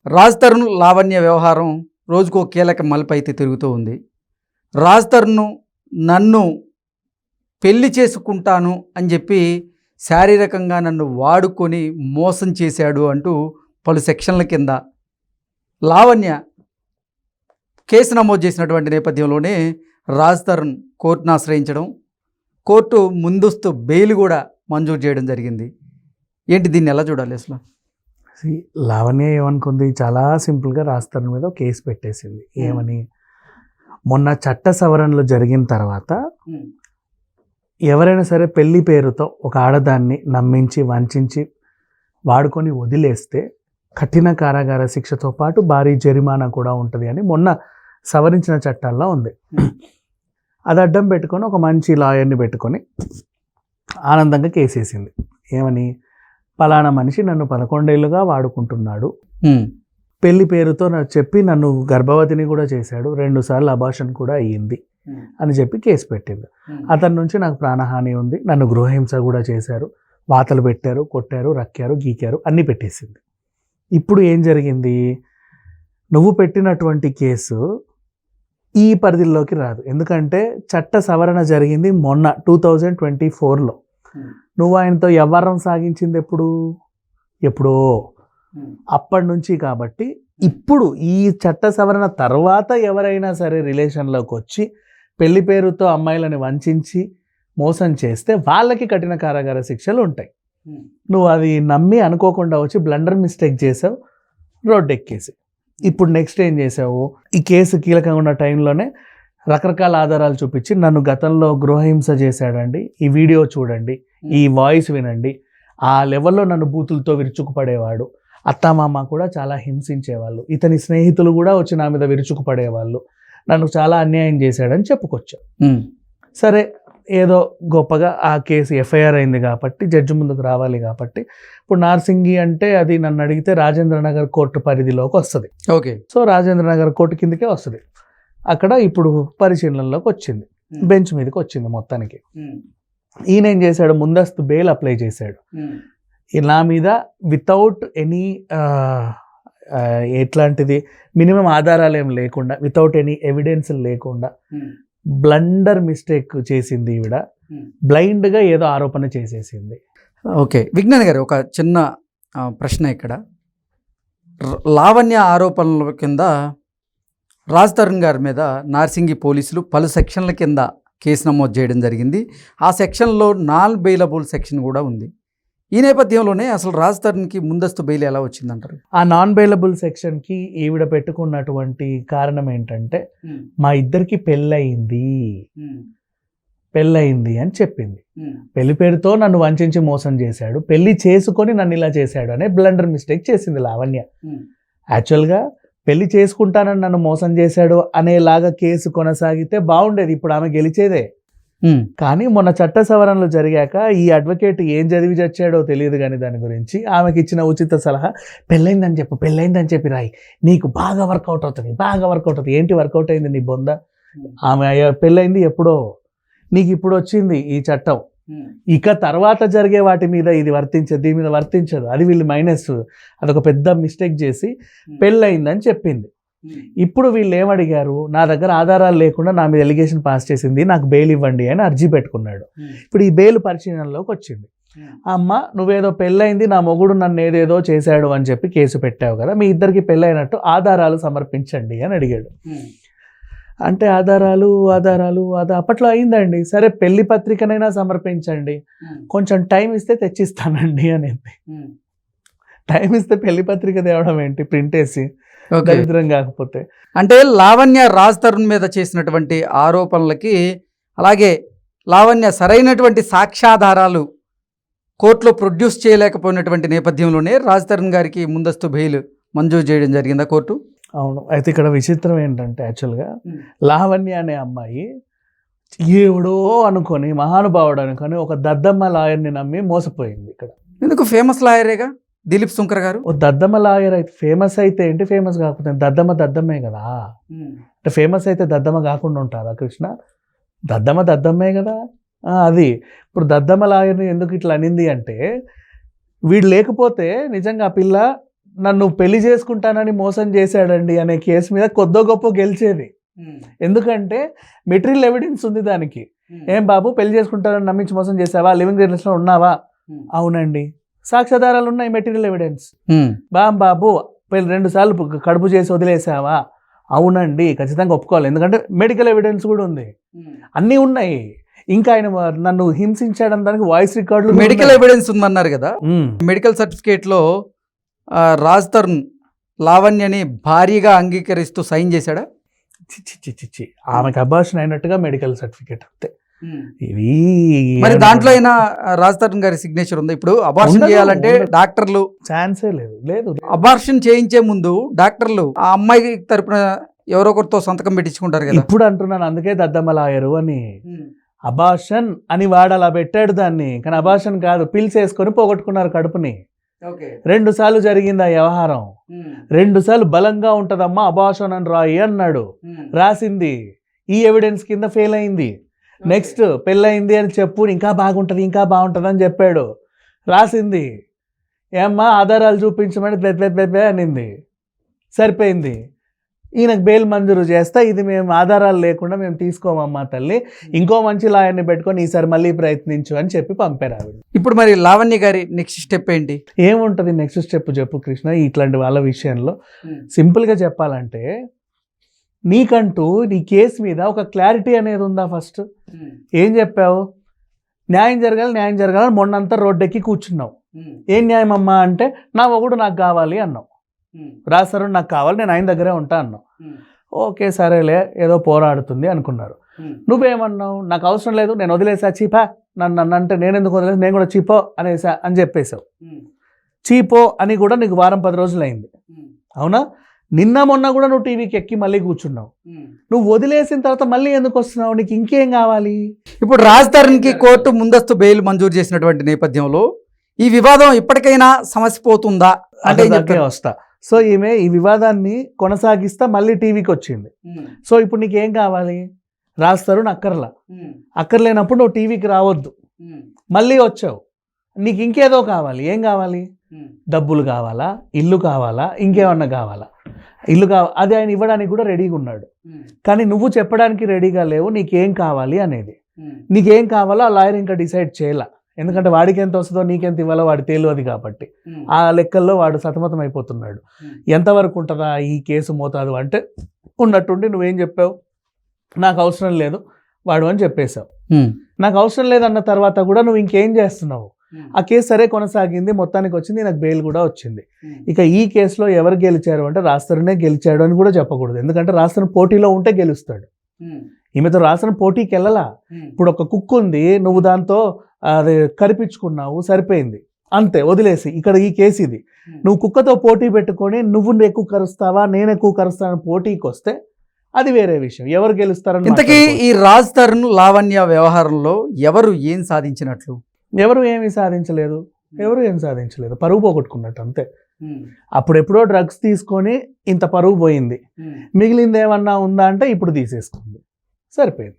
రాజ్ తరుణ్ లావణ్య వ్యవహారం రోజుకో కీలక మలుపు అయితే తిరుగుతూ ఉంది. రాజ్ తరుణ్ నన్ను పెళ్లి చేసుకుంటాను అని చెప్పి శారీరకంగా నన్ను వాడుకొని మోసం చేశాడు అంటూ పలు సెక్షన్ల కింద లావణ్య కేసు నమోదు చేసినటువంటి నేపథ్యంలోనే రాజ్ తరుణ్ కోర్టును ఆశ్రయించడం, కోర్టు ముందస్తు బెయిల్ కూడా మంజూరు చేయడం జరిగింది. ఏంటి దీన్ని ఎలా చూడాలి అసలు? లావణ్య ఏమనుకుంది, చాలా సింపుల్గా రాజ్ తరుణ్ మీద కేసు పెట్టేసింది. ఏమని, మొన్న చట్ట సవరణలు జరిగిన తర్వాత ఎవరైనా సరే పెళ్లి పేరుతో ఒక ఆడదాన్ని నమ్మించి వంచి వాడుకొని వదిలేస్తే కఠిన కారాగార శిక్షతో పాటు భారీ జరిమానా కూడా ఉంటుంది అని మొన్న సవరించిన చట్టాల్లో ఉంది. అది అడ్డం పెట్టుకొని ఒక మంచి లాయర్ని పెట్టుకొని ఆనందంగా కేసేసింది. ఏమని, పలానా మనిషి నన్ను 11 ఏళ్ళుగా వాడుకుంటున్నాడు, పెళ్లి పేరుతో నాకు చెప్పి నన్ను గర్భవతిని కూడా చేశాడు, 2 సార్లు అబార్షన్ కూడా అయ్యింది అని చెప్పి కేసు పెట్టింది. అతని నుంచి నాకు ప్రాణహాని ఉంది, నన్ను గృహహింస కూడా చేశారు, వాతలు పెట్టారు, కొట్టారు, రక్కారు, గీకారు, అన్నీ పెట్టేసింది. ఇప్పుడు ఏం జరిగింది, నువ్వు పెట్టినటువంటి కేసు ఈ పరిధిలోకి రాదు. ఎందుకంటే చట్ట సవరణ జరిగింది మొన్న 2024లో. నువ్వు ఆయనతో వ్యవహారం సాగించింది ఎప్పుడో అప్పటి నుంచి. కాబట్టి ఇప్పుడు ఈ చట్ట సవరణ తర్వాత ఎవరైనా సరే రిలేషన్లోకి వచ్చి పెళ్లి పేరుతో అమ్మాయిలని వంచి మోసం చేస్తే వాళ్ళకి కఠిన కారాగార శిక్షలు ఉంటాయి. నువ్వు అది నమ్మి అనుకోకుండా వచ్చి బ్లండర్ మిస్టేక్ చేసావు, రోడ్డు ఎక్కేసి. ఇప్పుడు నెక్స్ట్ ఏం చేసావు, ఈ కేసు కీలకంగా ఉన్న టైంలోనే రకరకాల ఆధారాలు చూపించి నన్ను గతంలో గృహహింస చేశాడండి, ఈ వీడియో చూడండి, ఈ వాయిస్ వినండి, ఆ లెవెల్లో నన్ను బూతులతో విరుచుకుపడేవాడు, అత్తామామ కూడా చాలా హింసించేవాళ్ళు, ఇతని స్నేహితులు కూడా వచ్చి నా మీద విరుచుకుపడేవాళ్ళు, నన్ను చాలా అన్యాయం చేశాడని చెప్పుకొచ్చావు. సరే, ఏదో గొప్పగా ఆ కేసు ఎఫ్ఐఆర్ అయింది కాబట్టి జడ్జి ముందుకు రావాలి కాబట్టి ఇప్పుడు నార్సింగి అంటే అది నన్ను అడిగితే రాజేంద్రనగర్ కోర్టు పరిధిలోకి వస్తుంది. ఓకే, సో రాజేంద్రనగర్ కోర్టు కిందకే వస్తుంది. అక్కడ ఇప్పుడు పరిశీలనలోకి వచ్చింది, బెంచ్ మీదకి వచ్చింది మొత్తానికి. ఈయన ఏం చేశాడు, ముందస్తు బెయిల్ అప్లై చేశాడు. నా మీద వితౌట్ ఎనీ ఎట్లాంటిది మినిమం ఆధారాలు ఏం లేకుండా, వితౌట్ ఎనీ ఎవిడెన్స్ లేకుండా బ్లండర్ మిస్టేక్ చేసింది ఈవిడ, బ్లైండ్గా ఏదో ఆరోపణ చేసేసింది. ఓకే, విజ్ఞాన్ గారు ఒక చిన్న ప్రశ్న ఇక్కడ. లావణ్య ఆరోపణల కింద రాజ్ తరుణ్ గారి మీద నార్సింగి పోలీసులు పలు సెక్షన్ల కింద కేసు నమోదు చేయడం జరిగింది. ఆ సెక్షన్లో నాన్ బెయిలబుల్ సెక్షన్ కూడా ఉంది. ఈ నేపథ్యంలోనే అసలు రాజ్ తరుణ్కి ముందస్తు బెయిల్ ఎలా వచ్చిందంటారు? ఆ నాన్ బెయిలబుల్ సెక్షన్కి ఈవిడ పెట్టుకున్నటువంటి కారణం ఏంటంటే, మా ఇద్దరికి పెళ్ళయింది అని చెప్పింది. పెళ్లి పేరుతో నన్ను వంచి మోసం చేశాడు, పెళ్లి చేసుకొని నన్ను ఇలా చేశాడు అనే బ్లండర్ మిస్టేక్ చేసింది లావణ్య. యాక్చువల్గా పెళ్లి చేసుకుంటానని నన్ను మోసం చేశాడు అనేలాగా కేసు కొనసాగితే బాగుండేది, ఇప్పుడు ఆమె గెలిచేదే. కానీ మొన్న చట్ట సవరణలు జరిగాక ఈ అడ్వకేట్ ఏం చదివి చచ్చాడో తెలియదు, కానీ దాని గురించి ఆమెకి ఇచ్చిన ఉచిత సలహా, పెళ్ళైందని చెప్పి రాయి, నీకు బాగా వర్కౌట్ అవుతుంది. ఏంటి వర్కౌట్ అయింది నీ బొంద? ఆమె పెళ్ళైంది ఎప్పుడో, నీకు ఇప్పుడు వచ్చింది ఈ చట్టం, ఇక తర్వాత జరిగే వాటి మీద ఇది వర్తించదు, దీని మీద వర్తించదు. అది వీళ్ళు మైనస్, అదొక పెద్ద మిస్టేక్ చేసి పెళ్ళయిందని చెప్పింది. ఇప్పుడు వీళ్ళు ఏమడిగారు, నా దగ్గర ఆధారాలు లేకుండా నా మీద ఎలిగేషన్ పాస్ చేసింది, నాకు బెయిల్ ఇవ్వండి అని అర్జీ పెట్టుకున్నాడు. ఇప్పుడు ఈ బెయిల్ పరిశీలనలోకి వచ్చింది. అమ్మ, నువ్వేదో పెళ్ళైంది, నా మొగుడు నన్ను ఏదేదో చేశాడు అని చెప్పి కేసు పెట్టావు కదా, మీ ఇద్దరికి పెళ్ళైనట్టు ఆధారాలు సమర్పించండి అని అడిగాడు. అంటే ఆధారాలు అప్పట్లో అయిందండి. సరే, పెళ్లి పత్రికనైనా సమర్పించండి, కొంచెం టైం ఇస్తే తెచ్చిస్తానండి అనేది. టైం ఇస్తే పెళ్లి పత్రిక తేవడం ఏంటి, ప్రింట్ వేసి, దరిద్రం కాకపోతే. అంటే లావణ్య రాజ్ తరుణ్ మీద చేసినటువంటి ఆరోపణలకి, అలాగే లావణ్య సరైనటువంటి సాక్ష్యాధారాలు కోర్టులో ప్రొడ్యూస్ చేయలేకపోయినటువంటి నేపథ్యంలోనే రాజ్ తరుణ్ గారికి ముందస్తు బెయిల్ మంజూరు చేయడం జరిగిందా కోర్టు? అవును. అయితే ఇక్కడ విచిత్రం ఏంటంటే, యాక్చువల్గా లావణ్య అనే అమ్మాయి ఏవుడో అనుకొని, మహానుభావుడు అనుకొని ఒక దద్దమ్మ లాయర్ని నమ్మి మోసపోయింది. ఇక్కడ ఎందుకు, ఫేమస్ లాయరేగా దిలీప్ శంకర్ గారు. ఓ దద్దమ్మ లాయర్ అయితే ఫేమస్ అయితే ఏంటి, ఫేమస్ కాకపోతే దద్దమ్మే కదా. అంటే ఫేమస్ అయితే దద్దమ్మ కాకుండా ఉంటారా కృష్ణ? దద్దమ్మే కదా. అది ఇప్పుడు దద్దమ్మ లాయర్ని ఎందుకు ఇట్లా అనింది అంటే, వీడు లేకపోతే నిజంగా ఆ పిల్ల నన్ను పెళ్లి చేసుకుంటానని మోసం చేశాడండి అనే కేసు మీద కొద్దో గొప్ప గెలిచేది. ఎందుకంటే మెటీరియల్ ఎవిడెన్స్ ఉంది దానికి. ఏం బాబు పెళ్లి చేసుకుంటానని నమ్మించి మోసం చేసావా, లివింగ్ రిలేషన్లో ఉన్నావా? అవునండి. సాక్ష్యాధారాలు ఉన్నాయి, మెటీరియల్ ఎవిడెన్స్. బాబు 2 సార్లు కడుపు చేసి వదిలేసావా? అవునండి, ఖచ్చితంగా ఒప్పుకోవాలి, ఎందుకంటే మెడికల్ ఎవిడెన్స్ కూడా ఉంది, అన్నీ ఉన్నాయి. ఇంకా ఆయన నన్ను హింసించాడని దానికి వాయిస్ రికార్డులు, మెడికల్ ఎవిడెన్స్ ఉందన్నారు కదా. మెడికల్ సర్టిఫికేట్లో రాజ్ తరుణ్ లావణ్యని భారీగా అంగీకరిస్తూ సైన్ చేశాడా? చిచ్చి ఆమెకు అబార్షన్ అయినట్టుగా మెడికల్ సర్టిఫికేట్ అంతే. ఇవి మరి దాంట్లో అయినా రాజ్ తరుణ్ గారి సిగ్నేచర్ ఉంది. ఇప్పుడు అబార్షన్ చేయాలంటే డాక్టర్లు ఛాన్సే లేదు. అబార్షన్ చేయించే ముందు డాక్టర్లు ఆ అమ్మాయి తరపున ఎవరొకరితో సంతకం పెట్టించుకుంటారు కదా. ఇప్పుడు అంటున్నాను, అందుకే దద్దమ్మ లాయరు అని. అబార్షన్ అని వాడు అలా పెట్టాడు దాన్ని, కానీ అబార్షన్ కాదు, పిల్స్ వేసుకొని పోగొట్టుకున్నారు కడుపుని. 2 సార్లు జరిగింది ఆ వ్యవహారం. 2 సార్లు బలంగా ఉంటదమ్మా అబార్షన్ అని రాయి అన్నాడు, రాసింది. ఈ ఎవిడెన్స్ కింద ఫెయిల్ అయింది. నెక్స్ట్ పెళ్ళయింది అని చెప్పు, ఇంకా బాగుంటుంది అని చెప్పాడు, రాసింది. ఏమ్మా ఆధారాలు చూపించమని అనింది, సరిపోయింది. ఈయనకు బెయిల్ మంజూరు చేస్తా, ఇది మేము ఆధారాలు లేకుండా మేము తీసుకోమమ్మా తల్లి, ఇంకో మంచి లాయర్ని పెట్టుకొని ఈసారి మళ్ళీ ప్రయత్నించు అని చెప్పి పంపారు ఆవిడ. ఇప్పుడు మరి లావణ్య గారి నెక్స్ట్ స్టెప్ ఏంటి? ఏముంటుంది నెక్స్ట్ స్టెప్ చెప్పు కృష్ణ. ఇట్లాంటి వాళ్ళ విషయంలో సింపుల్గా చెప్పాలంటే, నీకంటూ నీ కేసు మీద ఒక క్లారిటీ అనేది ఉందా? ఫస్ట్ ఏం చెప్పావు? న్యాయం జరగాలని మొన్నంతా రోడ్డెక్కి కూర్చున్నావు. ఏం న్యాయం అమ్మా అంటే, నా మొగుడు నాకు కావాలి అన్నావు, రాస్తారు నాకు కావాలి, నేను ఆయన దగ్గరే ఉంటా అన్నావు. ఓకే సరేలే, ఏదో పోరాడుతుంది అనుకున్నారు. నువ్వేమన్నావు? నాకు అవసరం లేదు, నేను వదిలేసా, చీపా, నన్ను అంటే నేను ఎందుకు వదిలేసా, నేను కూడా చీపో అనేసా అని చెప్పేశావు. చీపో అని కూడా నీకు 10 రోజులు అయింది, అవునా? నిన్న మొన్న కూడా నువ్వు టీవీకి ఎక్కి మళ్ళీ కూర్చున్నావు. నువ్వు వదిలేసిన తర్వాత మళ్ళీ ఎందుకు వస్తున్నావు? నీకు ఇంకేం కావాలి? ఇప్పుడు రాజ్ తరుణ్కి కోర్టు ముందస్తు బెయిల్ మంజూరు చేసినటువంటి నేపథ్యంలో ఈ వివాదం ఇప్పటికైనా సమస్య పోతుందా అంటే వస్తా. సో ఈమె ఈ వివాదాన్ని కొనసాగిస్తా మళ్ళీ టీవీకి వచ్చింది. సో ఇప్పుడు నీకేం కావాలి? రాజ్ తరుణ్ అక్కర్లేనప్పుడు నువ్వు టీవీకి రావద్దు, మళ్ళీ వచ్చావు, నీకు ఇంకేదో కావాలి. ఏం కావాలి? డబ్బులు కావాలా, ఇల్లు కావాలా, ఇంకేమన్నా కావాలా? ఇల్లు అది ఆయన ఇవ్వడానికి కూడా రెడీగా ఉన్నాడు, కానీ నువ్వు చెప్పడానికి రెడీగా లేవు నీకేం కావాలి అనేది. నీకేం కావాలో ఆ లాయర్ ఇంకా డిసైడ్ చేయాల, ఎందుకంటే వాడికి ఎంత వస్తుందో నీకెంత ఇవ్వాలో వాడి తెలియదు కాబట్టి ఆ లెక్కల్లో వాడు సతమతం అయిపోతున్నాడు. ఎంతవరకు ఉంటుందా ఈ కేసు మోతాదు అంటే, ఉన్నట్టుండి నువ్వేం చెప్పావు? నాకు అవసరం లేదు వాడు అని చెప్పేశావు. నాకు అవసరం లేదన్న తర్వాత కూడా నువ్వు ఇంకేం చేస్తున్నావు? ఆ కేసు సరే కొనసాగింది, మొత్తానికి వచ్చింది, నాకు బెయిల్ కూడా వచ్చింది. ఇక ఈ కేసులో ఎవరు గెలిచారు అంటే రాజ్ తరుణే గెలిచాడు అని కూడా చెప్పకూడదు, ఎందుకంటే రాజ్ తరుణ్ పోటీలో ఉంటే గెలుస్తాడు. ఈమెతో రాజ్ తరుణ్ పోటీకి వెళ్ళలా. ఇప్పుడు ఒక కుక్ ఉంది, నువ్వు దాంతో అది కరిపించుకున్నావు, సరిపోయింది, అంతే, వదిలేసి. ఇక్కడ ఈ కేసు ఇది, నువ్వు కుక్కతో పోటీ పెట్టుకొని నువ్వు ఎక్కువ కరుస్తావా నేను ఎక్కువ కరుస్తానని పోటీకి వస్తే అది వేరే విషయం, ఎవరు గెలుస్తారని. ఇంతకీ ఈ రాజ్ తరుణ్ లావణ్య వ్యవహారంలో ఎవరు ఏం సాధించినట్లు? ఎవరు ఏమీ సాధించలేదు, పరువు పోగొట్టుకున్నట్టు అంతే. అప్పుడెప్పుడో డ్రగ్స్ తీసుకొని ఇంత పరువు పోయింది, మిగిలింది ఏమన్నా ఉందా అంటే ఇప్పుడు తీసేసుకుంది, సరిపోయింది.